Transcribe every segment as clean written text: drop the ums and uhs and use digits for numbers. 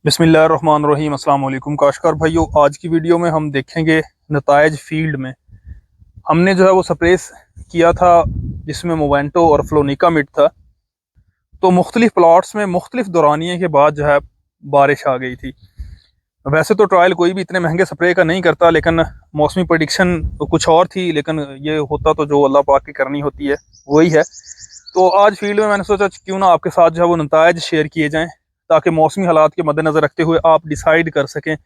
बिस्मिल्लाहिर्रहमानिर्रहीम। अस्सलाम वालेकुम काश्तकार भाइयों, आज की वीडियो में हम देखेंगे नताइज फील्ड में। हमने जो है वो स्प्रेस किया था जिसमें मोवेंटो और फ्लोनिका मिड था। तो मुख्तलिफ प्लॉट्स में मुख्तलिफ दौरानिए के बाद जो है बारिश आ गई थी। वैसे तो ट्रायल कोई भी इतने महंगे स्प्रे का नहीं करता, लेकिन मौसमी प्रडिक्शन तो कुछ और थी, लेकिन ये होता तो जो अल्लाह पाक की करनी होती है वही है। तो आज फील्ड में मैंने सोचा क्यों ना आपके साथ जो है वो नताइज शेयर किए जाएँ, ताकि मौसमी हालात के मद्देनज़र रखते हुए आप डिसाइड कर सकें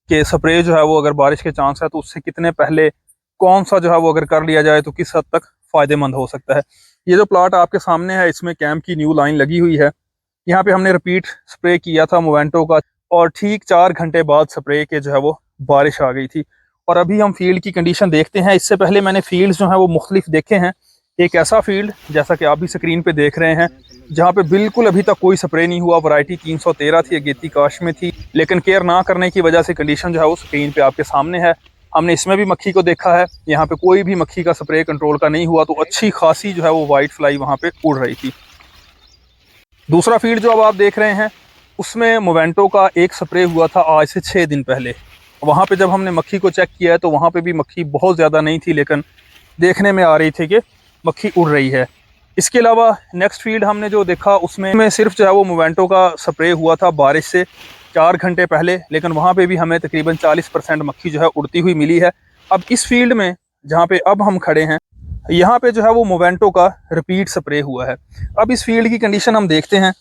कि स्प्रे जो है वो अगर बारिश के चांस है तो उससे कितने पहले कौन सा जो है वो अगर कर लिया जाए तो किस हद तक फ़ायदेमंद हो सकता है। ये जो प्लाट आपके सामने है इसमें कैंप की न्यू लाइन लगी हुई है। यहाँ पे हमने रिपीट स्प्रे किया था मोवेंटो का, और ठीक 4 घंटे बाद स्प्रे के जो है वो बारिश आ गई थी। और अभी हम फील्ड की कंडीशन देखते हैं। इससे पहले मैंने फील्ड जो है वो मुख्तलिफ देखे हैं। एक ऐसा फील्ड जैसा कि आप भी स्क्रीन पे देख रहे हैं जहाँ पे बिल्कुल अभी तक कोई स्प्रे नहीं हुआ। वैरायटी 313 थी, अगेती काश में थी, लेकिन केयर ना करने की वजह से कंडीशन जो है वो स्क्रीन पे आपके सामने है। हमने इसमें भी मक्खी को देखा है, यहाँ पे कोई भी मक्खी का स्प्रे कंट्रोल का नहीं हुआ, तो अच्छी खासी जो है वो वाइट फ्लाई वहाँ पे उड़ रही थी। दूसरा फील्ड जो अब आप देख रहे हैं उसमें मोवेंटो का एक स्प्रे हुआ था आज से 6 दिन पहले। वहाँ पे जब हमने मक्खी को चेक किया है तो वहाँ पे भी मक्खी बहुत ज़्यादा नहीं थी, लेकिन देखने में आ रही थी कि मक्खी उड़ रही है। इसके अलावा नेक्स्ट फील्ड हमने जो देखा उसमें सिर्फ जो है वो मोवेंटो का स्प्रे हुआ था बारिश से 4 घंटे पहले, लेकिन वहाँ पे भी हमें तकरीबन 40% मक्खी जो है उड़ती हुई मिली है। अब इस फील्ड में जहाँ पे अब हम खड़े हैं यहाँ पे जो है वो मोवेंटो का रिपीट स्प्रे हुआ है। अब इस फील्ड की कंडीशन हम देखते हैं।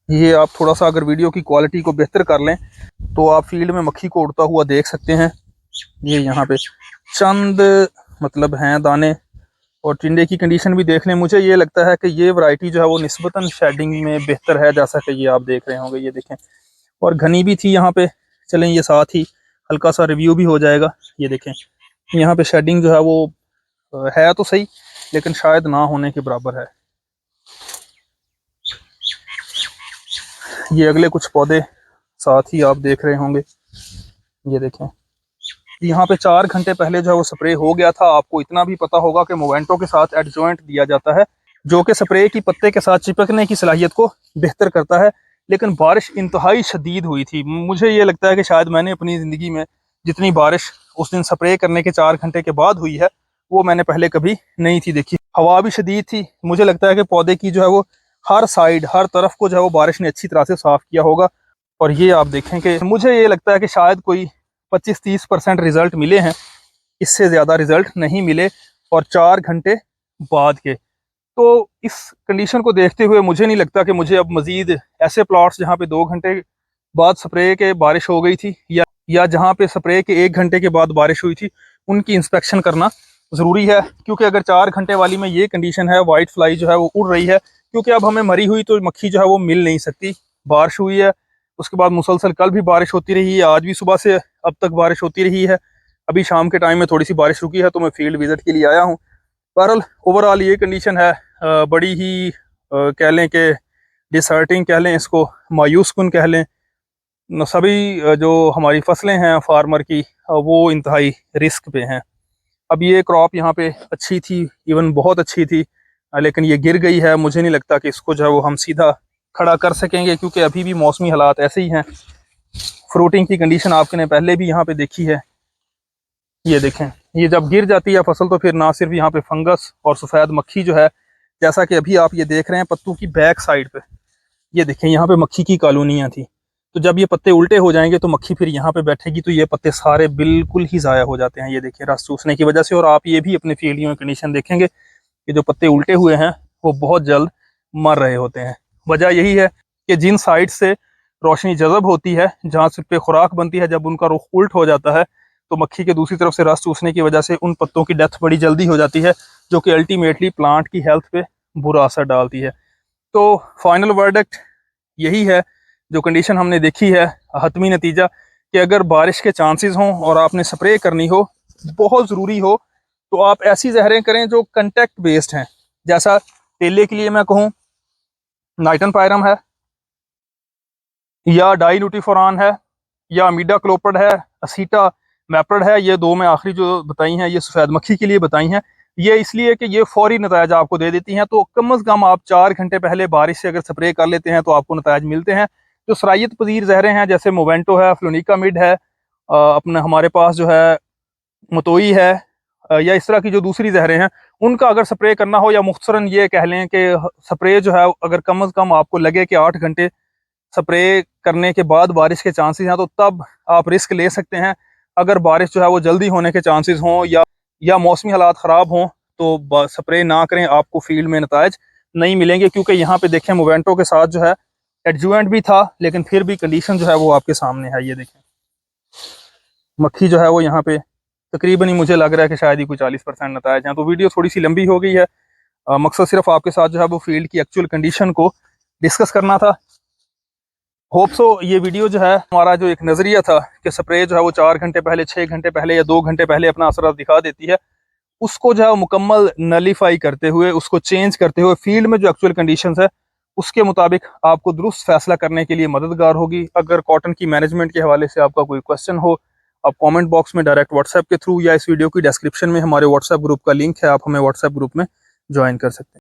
ये आप थोड़ा सा अगर वीडियो की क्वालिटी को बेहतर कर लें तो आप फील्ड में मक्खी को उड़ता हुआ देख सकते हैं। ये यहाँ पे चंद मतलब हैं दाने, और टिंडे की कंडीशन भी देख लें। मुझे ये लगता है कि ये वैरायटी जो है वो निस्बतन शेडिंग में बेहतर है, जैसा कि ये आप देख रहे होंगे। ये देखें, और घनी भी थी यहाँ पे। चलें, ये साथ ही हल्का सा रिव्यू भी हो जाएगा। ये देखें, यहाँ पे शेडिंग जो है वो है तो सही, लेकिन शायद ना होने के बराबर है। ये अगले कुछ पौधे साथ ही आप देख रहे होंगे। ये देखें, यहाँ पे 4 घंटे पहले जो है वो स्प्रे हो गया था। आपको इतना भी पता होगा कि मोवेंटो के साथ एडजॉइंट दिया जाता है, जो कि स्प्रे की पत्ते के साथ चिपकने की सलाहियत को बेहतर करता है। लेकिन बारिश इंतहाई शदीद हुई थी। मुझे ये लगता है कि शायद मैंने अपनी ज़िंदगी में जितनी बारिश उस दिन स्प्रे करने के 4 घंटे के बाद हुई है वो मैंने पहले कभी नहीं थी देखी। हवा भी शदीद थी। मुझे लगता है कि पौधे की जो है वो हर साइड हर तरफ को जो है वो बारिश ने अच्छी तरह से साफ़ किया होगा। और ये आप देखें कि मुझे ये लगता है कि शायद कोई 25-30% रिज़ल्ट मिले हैं, इससे ज़्यादा रिज़ल्ट नहीं मिले, और 4 घंटे बाद के। तो इस कंडीशन को देखते हुए मुझे नहीं लगता कि मुझे अब मज़ीद ऐसे प्लॉट्स जहाँ पे 2 घंटे बाद स्प्रे के बारिश हो गई थी या जहाँ पे स्प्रे के 1 घंटे के बाद बारिश हुई थी उनकी इंस्पेक्शन करना ज़रूरी है। क्योंकि अगर 4 घंटे वाली में ये कंडीशन है, वाइट फ्लाई जो है वो उड़ रही है, क्योंकि अब हमें मरी हुई तो मक्खी जो है वो मिल नहीं सकती। बारिश हुई है, उसके बाद मुसलसल कल भी बारिश होती रही है, आज भी सुबह से अब तक बारिश होती रही है। अभी शाम के टाइम में थोड़ी सी बारिश रुकी है तो मैं फील्ड विजिट के लिए आया हूँ। बहरहाल ओवरऑल ये कंडीशन है, बड़ी ही कह लें कि डिसहर्टिंग कह लें, इसको मायूस कुन कह लें। सभी जो हमारी फसलें हैं फार्मर की वो इंतहाई रिस्क पे हैं। अब ये क्रॉप यहाँ पे अच्छी थी, इवन बहुत अच्छी थी, लेकिन ये गिर गई है। मुझे नहीं लगता कि इसको जो है वो हम सीधा खड़ा कर सकेंगे, क्योंकि अभी भी मौसमी हालात ऐसे ही हैं। फ्रूटिंग की कंडीशन आपने पहले भी यहाँ पे देखी है। ये देखें, ये जब गिर जाती है फसल तो फिर ना सिर्फ यहाँ पे फंगस और सफ़ेद मक्खी जो है, जैसा कि अभी आप ये देख रहे हैं पत्तों की बैक साइड पे, ये देखें यहाँ पे मक्खी की कॉलोनियाँ थी। तो जब ये पत्ते उल्टे हो जाएंगे तो मक्खी फिर यहाँ पे बैठेगी, तो ये पत्ते सारे बिल्कुल ही ज़ाया हो जाते हैं। ये देखिए, रस चूसने की वजह से। और आप ये भी अपने फील्डियों में कंडीशन देखेंगे कि जो पत्ते उल्टे हुए हैं वो बहुत जल्द मर रहे होते हैं। वजह यही है कि जिन साइड से रोशनी जज़ब होती है, जहाँ से पे खुराक बनती है, जब उनका रुख उल्ट हो जाता है तो मक्खी के दूसरी तरफ से रस चूसने की वजह से उन पत्तों की डेथ बड़ी जल्दी हो जाती है, जो कि अल्टीमेटली प्लांट की हेल्थ पे बुरा असर डालती है। तो फाइनल वर्डिक्ट यही है, जो कंडीशन हमने देखी है, हतमी नतीजा कि अगर बारिश के चांसेस हों और आपने स्प्रे करनी हो, बहुत ज़रूरी हो, तो आप ऐसी जहरें करें जो कंटेक्ट बेस्ड हैं। जैसा तेले के लिए मैं कहूँ, नाइटन पायरम है, या डाई न्यूटीफोरान है, या मीडा क्लोपर्ड है, असीटा मैप्रड है। ये दो मैं आखिरी जो बताई हैं ये सफ़ेद मक्खी के लिए बताई हैं। ये इसलिए कि ये फौरी नताज आपको दे देती हैं। तो कम अज़ कम आप 4 घंटे पहले बारिश से अगर स्प्रे कर लेते हैं तो आपको नताज मिलते हैं। जो सरायत पजीर जहरें हैं जैसे मोवेंटो है, फ्लोनिकामिड है, अपना हमारे पास जो है मतोई है, या इस तरह की जो दूसरी जहरें हैं, उनका अगर स्प्रे करना हो, या मुख्तसरन ये कह लें कि स्प्रे जो है अगर कम अज़ कम आपको लगे कि 8 घंटे स्प्रे करने के बाद बारिश के चांसेस हैं, तो तब आप रिस्क ले सकते हैं। अगर बारिश जो है वो जल्दी होने के चांसेस हों या मौसमी हालात ख़राब हों तो स्प्रे ना करें, आपको फील्ड में नताज नहीं मिलेंगे। क्योंकि यहाँ पे देखें मोवेंटो के साथ जो है एडजुवेंट भी था, लेकिन फिर भी कंडीशन जो है वो आपके सामने है। ये देखें मक्खी जो है वो यहाँ पे तकरीबन ही मुझे लग रहा है कि शायद ही कोई 40% नताज हैं। तो वीडियो थोड़ी सी लंबी हो गई है, मकसद सिर्फ आपके साथ जो है वो फील्ड की एक्चुअल कंडीशन को डिस्कस करना था। होप सो ये वीडियो जो है हमारा जो एक नज़रिया था कि स्प्रे जो है वो 4 घंटे पहले, 6 घंटे पहले या 2 घंटे पहले अपना असर दिखा देती है, उसको जो है वो मुकम्मल नलीफाई करते हुए, उसको चेंज करते हुए फील्ड में जो एक्चुअल कंडीशंस है उसके मुताबिक आपको दुरुस्त फैसला करने के लिए मददगार होगी। अगर कॉटन की मैनेजमेंट के हवाले से आपका कोई क्वेश्चन हो, आप कमेंट बॉक्स में डायरेक्ट व्हाट्सएप के थ्रू या इस वीडियो की डिस्क्रिप्शन में हमारे व्हाट्सएप ग्रुप का लिंक है, आप हमें व्हाट्सएप ग्रुप में ज्वाइन कर सकते हैं।